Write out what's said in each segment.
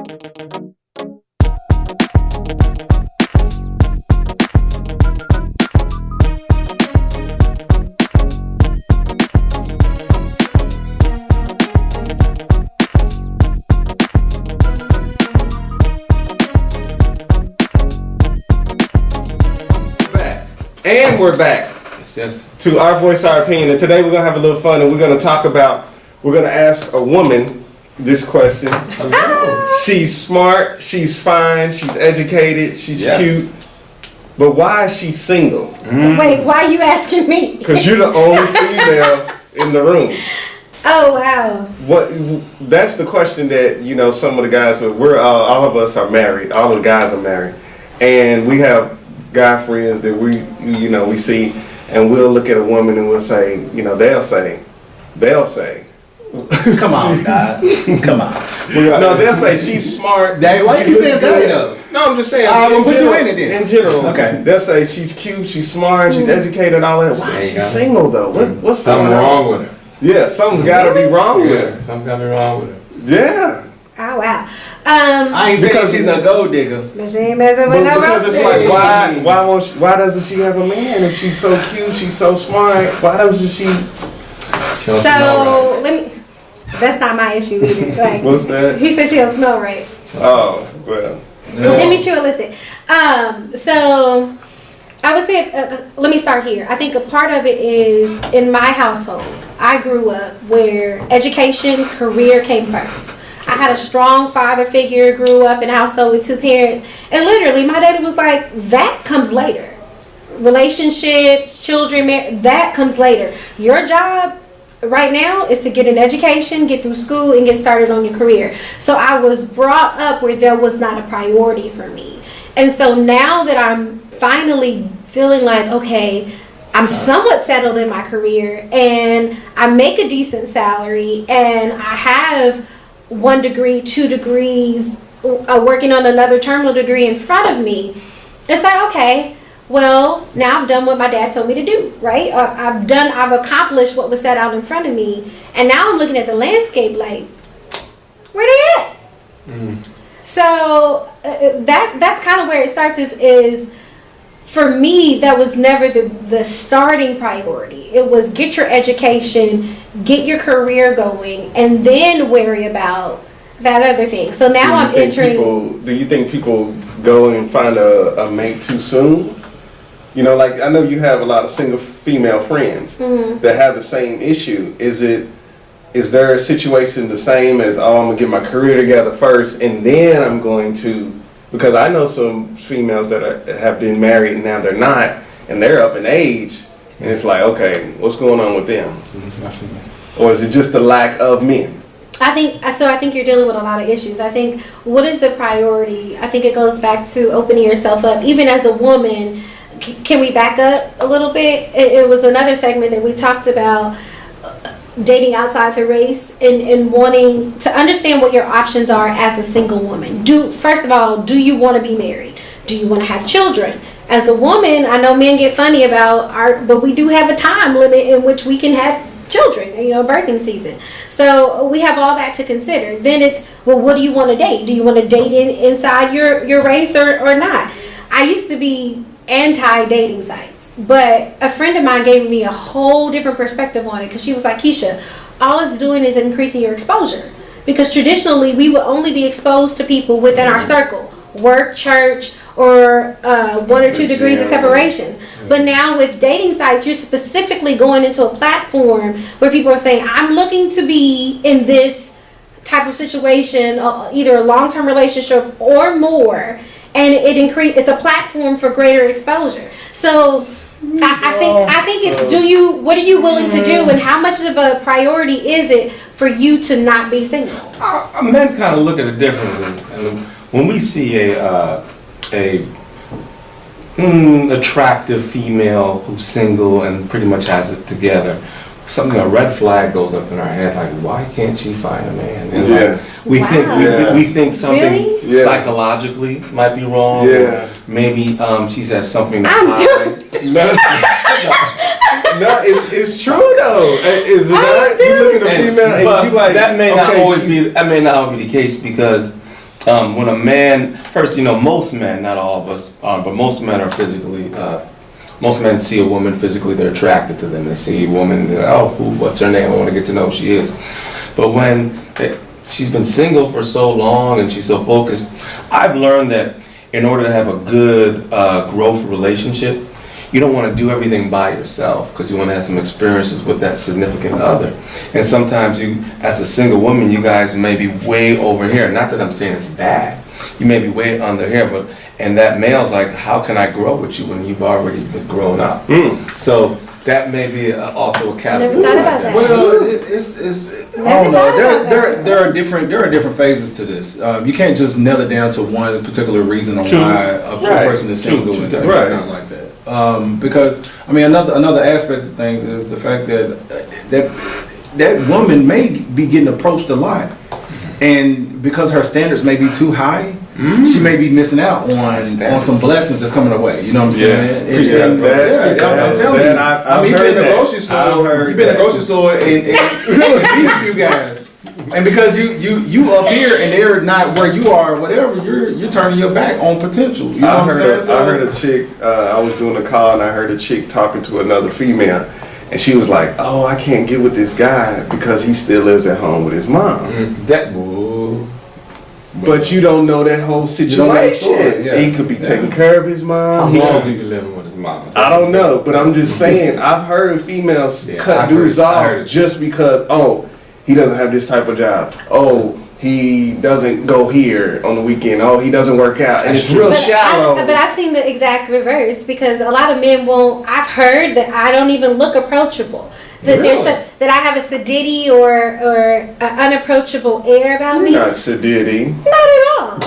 And we're back to Our Voice, Our Opinion. And today we're going to have a little fun and we're going to ask a woman this question. She's smart, she's fine, she's educated, she's cute. But why is she single? Wait, why are you asking me? Because you're the only female in the room. Oh, wow. That's the question that, some of the guys, all of us are married. All of the guys are married. And we have guy friends that we see, and we'll look at a woman and we'll say, they'll say, come on, guys, come on. No, they'll say she's smart. Dang, why you saying that though? No, I'm just saying. I'm gonna put you in it then. In general, okay. They'll say she's cute, she's smart, she's educated, all that. Why is she single though? What's something wrong with her? Yeah, something's got to be wrong with her. Something's got to be wrong with her. Yeah. Oh wow. I ain't saying she's a gold digger. But she ain't messing with no because it's like why doesn't she have a man if she's so cute, she's so smart? Why doesn't she? That's not my issue either. Like, what's that? He said she don't smell right. Oh well. No. Jimmy Choo, listen. So I would say, let me start here. I think a part of it is in my household. I grew up where education, career came first. I had a strong father figure, grew up in a household with two parents, and literally my daddy was like, that comes later. Relationships, children, that comes later. Your job right now is to get an education, get through school, and get started on your career. So I was brought up where there was not a priority for me. And so now that I'm finally feeling like, okay, I'm somewhat settled in my career and I make a decent salary and I have 1 degree, 2 degrees, working on another terminal degree in front of me. It's like, okay, well, now I've done what my dad told me to do, right? I've accomplished what was set out in front of me. And now I'm looking at the landscape like, where they at? So that's kind of where it starts is for me, that was never the starting priority. It was get your education, get your career going, and then worry about that other thing. So now I'm entering. Do you think people go and find a mate too soon? Like I know you have a lot of single female friends that have the same issue. Is there a situation the same as, I'm gonna get my career together first and then I'm going to? Because I know some females that have been married and now they're not, and they're up in age, and it's like, okay, what's going on with them? Or is it just the lack of men? I think you're dealing with a lot of issues. I think, what is the priority? I think it goes back to opening yourself up. Even as a woman, can we back up a little bit? It was another segment that we talked about dating outside the race and wanting to understand what your options are as a single woman. First of all, do you want to be married? Do you want to have children? As a woman, I know men get funny but we do have a time limit in which we can have children, birthing season. So we have all that to consider. Then it's, well, what do you want to date? Do you want to date inside your race or not? I used to be anti-dating sites. But a friend of mine gave me a whole different perspective on it because she was like, Keisha, all it's doing is increasing your exposure. Because traditionally, we would only be exposed to people within our circle. Work, church, or 1 or 2 degrees of separation. But now with dating sites, you're specifically going into a platform where people are saying, I'm looking to be in this type of situation, either a long-term relationship or more. And it's a platform for greater exposure. So I think it's what are you willing to do and how much of a priority is it for you to not be single? Men kind of look at it differently. And when we see a attractive female who's single and pretty much has it together, a red flag goes up in our head, like, why can't she find a man? And we think something psychologically might be wrong. Yeah. Maybe she has something to hide. No, it's true though. Is it not? You look at a female and you like, that may not always be the case because when a man, first, most men, not all of us, but most men are physically, most men see a woman physically, they're attracted to them. They see a woman, what's her name? I want to get to know who she is. But when she's been single for so long and she's so focused, I've learned that in order to have a good growth relationship, you don't want to do everything by yourself because you want to have some experiences with that significant other. And sometimes you, as a single woman, you guys may be way over here. Not that I'm saying it's bad. You may be way under here, and that male's like, how can I grow with you when you've already been grown up? So that may be also a category. Never thought about that. Well, I don't know. There are different phases to this. You can't just nail it down to one particular reason on why a person is single and not like that. Because I mean, another aspect of things is the fact that woman may be getting approached a lot, and because her standards may be too high, she may be missing out on some blessings that's coming her way. You know what I'm saying? I'm telling you. I mean, you've been in the grocery store. You've been in the grocery store and you guys. And because you up here and they're not where you are, or whatever, you're turning your back on potential. You know what I'm saying? I heard a chick. I was doing a call and I heard a chick talking to another female, and she was like, "Oh, I can't get with this guy because he still lives at home with his mom." But you don't know that whole situation. He could be taking care of his mom. How long he be living with his mom? I don't know, but I'm just saying. I've heard females cut dudes off just because he doesn't have this type of job. He doesn't go here on the weekend. He doesn't work out. And it's real shallow. But I've seen the exact reverse because a lot of men won't. I've heard that I don't even look approachable. That that I have a sedity or an unapproachable air about me. Not sedity. Not at all.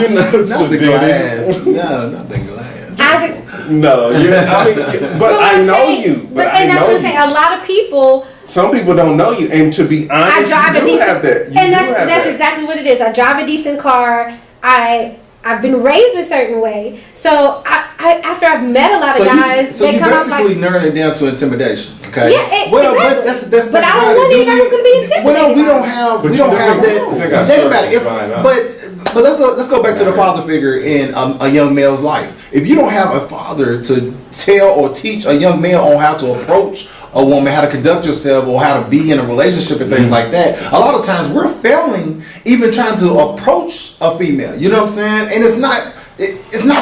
You're not sedity. No, not the glass. No, but I know you. But and that's what I'm saying. A lot of people. Some people don't know you, and to be honest, I drive a decent. and that's exactly what it is. I drive a decent car. I've been raised a certain way, so I after I've met a lot of guys, they come up like. So you basically narrowed it down to intimidation, okay? Yeah, exactly. But that's but I don't want anybody who's going to be intimidated. Well, we don't have that. Think about it. But let's go back to the father figure in a young male's life. If you don't have a father to tell or teach a young male on how to approach a woman, how to conduct yourself, or how to be in a relationship and things like that, a lot of times we're failing even trying to approach a female. You know what I'm saying? And it's not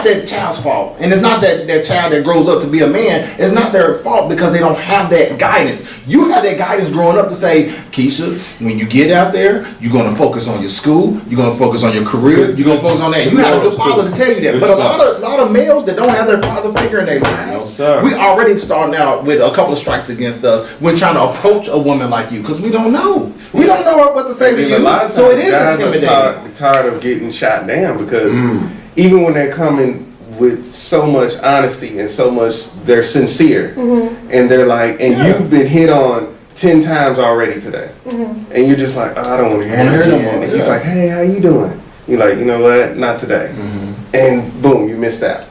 that child's fault, and it's not that child that grows up to be a man. It's not their fault because they don't have that guidance. You have that guidance growing up to say, Keisha, when you get out there, you're going to focus on your school, you're going to focus on your career, you're going to focus on that. You have a good father to tell you that. But a lot of males that don't have their father figure in their lives, we already starting out with a couple of strikes against us when trying to approach a woman like you because we don't know. We don't know what to say to you. A lot of times, so it is guys intimidating. are tired of getting shot down because even when they're coming with so much honesty and so much, they're sincere, and they're like, you've been hit on 10 times already today, and you're just like, I don't want to hear it again. And he's like, hey, how you doing? You're like, you know what? Not today. And boom, you missed out.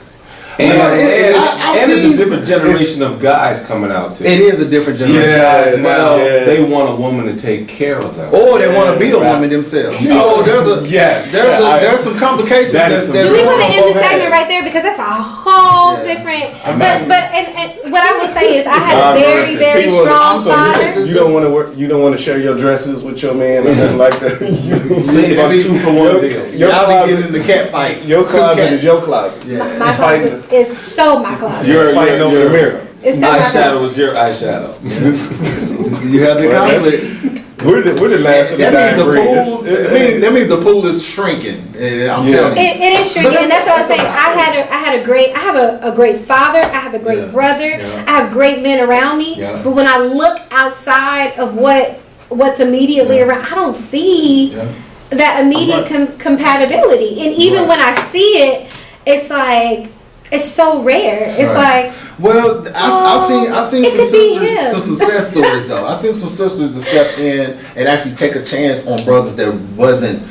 And there's a different generation of guys coming out too. It is a different generation. They want a woman to take care of them, or they want to be a woman themselves. There's some complications. Do we want to end the segment right there because that's a whole different. But what I will say is I had a very strong father. You don't want to share your dresses with your man or nothing like that. See, 2-for-1 deals. Y'all be getting in the cat fight. Your closet is your closet. My closet is so my closet. You're fighting over the mirror. It's so eyeshadow was your eyeshadow. You have the conflict. We're the last of the dying breed. That means the pool is shrinking. I'm telling you. It is shrinking, and that's what I was saying. I have a great father. I have a great brother. I have great men around me. But when I look outside of what's immediately around, I don't see that immediate compatibility. And even when I see it, it's like it's so rare. It's like. Well, I've seen some success stories though. I've seen some sisters that step in and actually take a chance on brothers that wasn't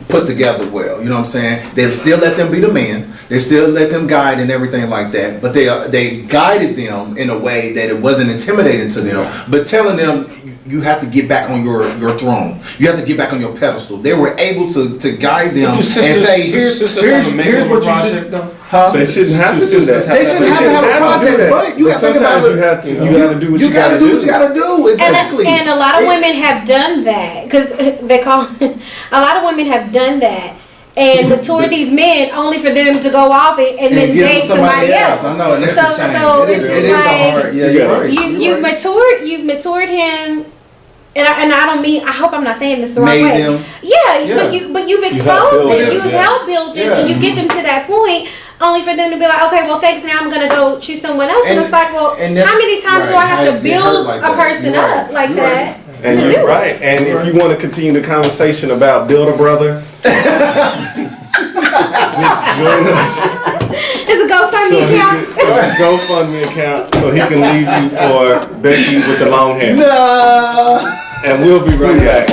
put together well. You know what I'm saying? They still let them be the man. They still let them guide and everything like that. But they guided them in a way that it wasn't intimidating to them, but telling them you have to get back on your throne. You have to get back on your pedestal. They were able to guide them and say, here's what you should. Huh? They shouldn't have to do that. They shouldn't have to have a project, but you have to think about it. You got to do what you got to do. Do what you got to do. Exactly. And a lot of women have done that because they call. A lot of women have done that. And mature these men only for them to go off and then date somebody else. I know, and that's a shame. So it's just like you're right. you've matured him, and I don't mean. I hope I'm not saying this the right way. Them. Yeah, but you've exposed them. You've helped build them, and you get them to that point. Only for them to be like, okay, well, thanks. Now I'm gonna go choose someone else, and it's like, well, how many times do I have to build a person up like that? And you're right. And if you want to continue the conversation about Build a Brother, join us. It's a GoFundMe account. GoFundMe account so he can leave you for Becky with the long hair. No. And we'll be right back.